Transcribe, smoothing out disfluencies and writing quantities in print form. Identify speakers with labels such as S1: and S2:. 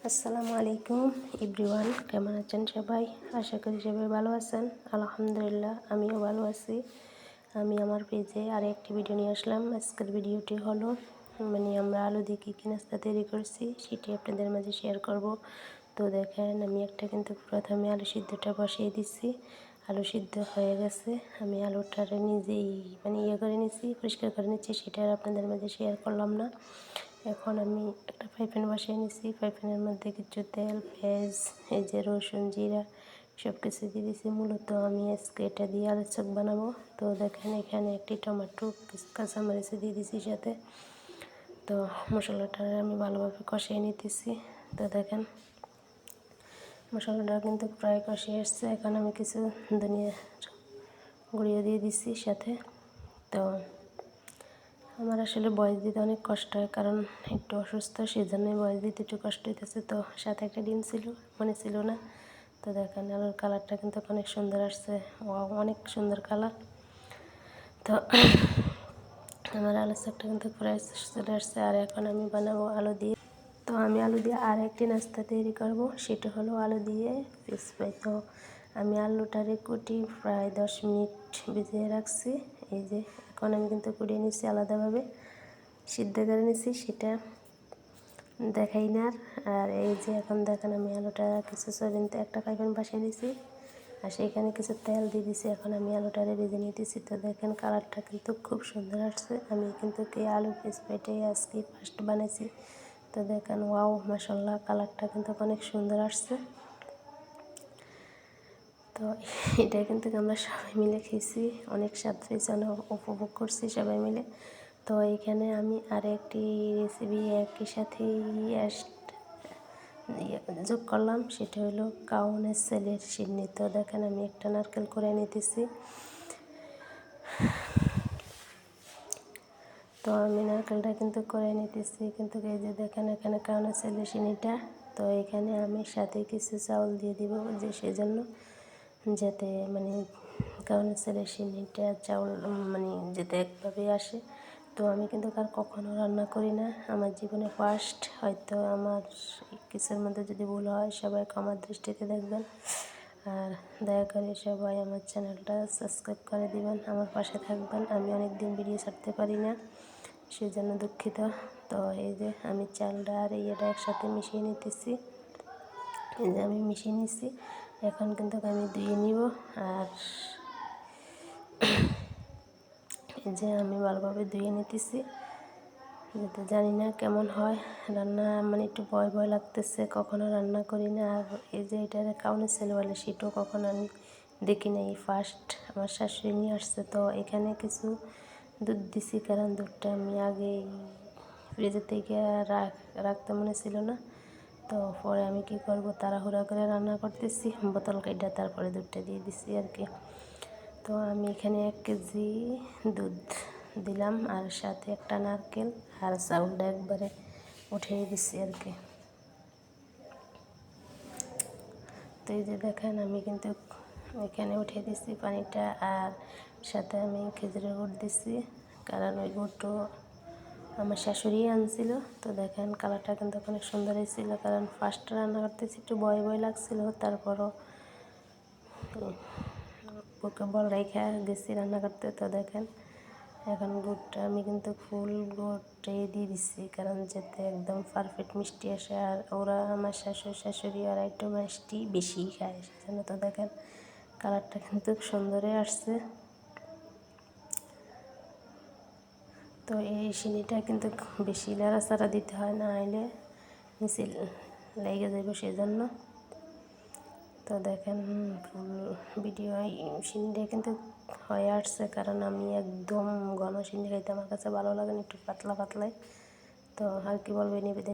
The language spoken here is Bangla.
S1: আসসালামু আলাইকুম এভরিওয়ান, কেমন আছেন সবাই? আশা করি সবাই ভালো আছেন। আলহামদুলিল্লাহ, আমিও ভালো আছি। আমি আমার পেজে আর একটি ভিডিও নিয়ে আসলাম। আজকের ভিডিওটি হলো আমরা আলু দিয়ে কী নাস্তা তৈরি করছি সেটি আপনাদের মাঝে শেয়ার করব। তো দেখেন, আমি কিন্তু প্রথমে আলু সিদ্ধটা বসিয়ে দিচ্ছি। আলু সিদ্ধ হয়ে গেছে, আমি আলুটারে নিজেই করে নিচ্ছি, পরিষ্কার করে নিচ্ছি, সেটা আর আপনাদের মাঝে শেয়ার করলাম না। এখন আমি একটা ফ্রাই প্যান বসিয়ে নিচ্ছি। ফ্রাই প্যানের মধ্যে কিছু তেল, পেঁয়াজ, এই যে রসুন, জিরা সব কিছু দিয়ে দিচ্ছি। মূলত আমি আজকে এটা দিয়ে আলুর চপ বানাবো। তো দেখেন, এখানে একটি টমেটো, কিছু কাঁচামরিচ দিয়ে দিচ্ছি সাথে। তো মশলাটা আমি ভালোভাবে কষিয়ে নিতেছি। তো দেখেন, মশলাটা কিন্তু প্রায় কষিয়ে এসছে। এখন আমি কিছু ধনিয়া গুঁড়িয়ে দিয়ে দিচ্ছি সাথে। তো আমার আসলে বয়স দিতে অনেক কষ্ট হয়, কারণ একটু অসুস্থ, সেই জন্যই বয়স দিতে একটু কষ্ট হইতেছে। তো সাথে একটা ডিম ছিল, মনে ছিল না। তো দেখেন, আলুর কালারটা কিন্তু অনেক সুন্দর আসছে, অনেক সুন্দর কালার। তো আমার আলুর চপটা কিন্তু প্রায় চলে আসছে। আর এখন আমি বানাবো আলু দিয়ে। তো আমি আলু দিয়ে আর একটি নাস্তা তৈরি করব, সেটা হলো আলু দিয়ে ফিশ ফ্রাই। তো আমি আলুটারে কুটি প্রায় 10 মিনিট ভিজিয়ে রাখছি। এই যে এখন আমি কিন্তু কুড়িয়ে নিচ্ছি, আলাদাভাবে সিদ্ধ করে নিচ্ছি, সেটা দেখাই না। আর এই যে এখন দেখেন, আমি আলুটা কিছু সরিনতে একটা ফ্রাই প্যান বসিয়ে দিয়েছি, আর সেইখানে কিছু তেল দিয়ে দিয়েছি। এখন আমি আলুটারে ভেজে নিতেছি। তো দেখেন, কালারটা কিন্তু খুব সুন্দর আসছে। আমি কিন্তু আলু ফিশ ফ্রাইটাই আজকে ফার্স্ট বানাইছি। তো দেখেন, ওয়াও, মাশাআল্লাহ, কালারটা কিন্তু অনেক সুন্দর আসছে। তো এটা কিন্তু আমরা সবাই মিলে খেয়েছি, অনেক স্বাদ হয়েছে, অনেক উপভোগ করছি সবাই মিলে। তো এখানে আমি আর একটি রেসিপি একই সাথে যোগ করলাম, সেটা হলো কাউনের সেলের সিন্নি। তো দেখেন, আমি একটা নারকেল করে নিতেছি। তো আমি নারকেলটা কিন্তু করে নিতেছি, কিন্তু এই যে দেখেন, এখানে কাউনের সেলের সিন্নিটা। তো এখানে আমি সাথে কিছু চাউল দিয়ে দিব, যে সেজন্য যাতে কাউনের সেলের সিন্নিটা চাউল যাতে একভাবে আসে। তো আমি কিন্তু আর কখনো রান্না করি না, আমার জীবনে ফার্স্ট। হয়তো আমার কিছুর মধ্যে যদি ভুল হয়, সবাই ক্ষমার দৃষ্টিতে দেখবেন। আর দয়া করে সবাই আমার চ্যানেলটা সাবস্ক্রাইব করে দিবেন, আমার পাশে থাকবেন। আমি অনেক দিন ভিডিও ছাড়তে পারি না, সেই জন্য দুঃখিত। তো এই যে আমি চালটা আর এটা একসাথে মিশিয়ে নিতেছি। এই যে আমি মিশিয়ে নিচ্ছি। এখন কিন্তু আমি ধুয়ে নিব। আর এই যে আমি ভালোভাবে ধুয়ে নিতেছি, যেতে জানি না কেমন হয় রান্না, একটু ভয় ভয় লাগতেছে, কখনো রান্না করি না। আর এই যে এটা কাউনের সেল বলে, সেটাও কখনো আমি দেখি না, এই ফার্স্ট আমার শাশুড়ি নিয়ে আসছে। তো এখানে কিছু দুধ দিছি, কারণ দুধটা আমি আগেই ফ্রিজের থেকে রাখতে মনে ছিল না। তো পরে আমি কি করব, তাড়াহুড়া করে রান্না করতেছি, বোতল কাইটা তারপরে দুধটা দিয়ে দিছি আর কি। তো আমি এখানে 1 কেজি দুধ দিলাম, আর সাথে একটা নারকেল আর চাউলটা একবারে উঠিয়ে দিচ্ছি আর কি। তো এই যে দেখেন, আমি কিন্তু এখানে উঠিয়ে দিচ্ছি পানিটা, আর সাথে আমি খেজুরের গুড় দিচ্ছি, কারণ ওই গুড়টা আমার শাশুড়ি আনছিল। তো দেখেন, কালারটা কিন্তু অনেক সুন্দর হয়েছিল, কারণ ফার্স্ট রান্না করতেছি, একটু ভয় ভয় লাগছিল, তারপরও বুকে বল রেখে গেছি রান্না করতে। তো দেখেন, এখন গুড়টা আমি কিন্তু ফুল গুড়টাই দিয়ে দিচ্ছি, কারণ যাতে একদম পারফেক্ট মিষ্টি আসে। আর ওরা, আমার শাশুড়ি আর একটু মিষ্টি বেশি খায়, সেজন্য। তো দেখেন, কালারটা কিন্তু সুন্দরই আসছে। তো এই চিনিটা কিন্তু বেশি নাড়াচাড়া দিতে হয়, না হলে নিচে লেগে যাবে, সেজন্য। তো দেখেন, ফুল ভিডিও চিনিটা কিন্তু হয়ে আসছে, কারণ আমি একদম ঘন চিনি খাইতে আমার কাছে ভালো লাগে না, একটু পাতলা পাতলাই। তো আর কি বলবো, নিবেদন।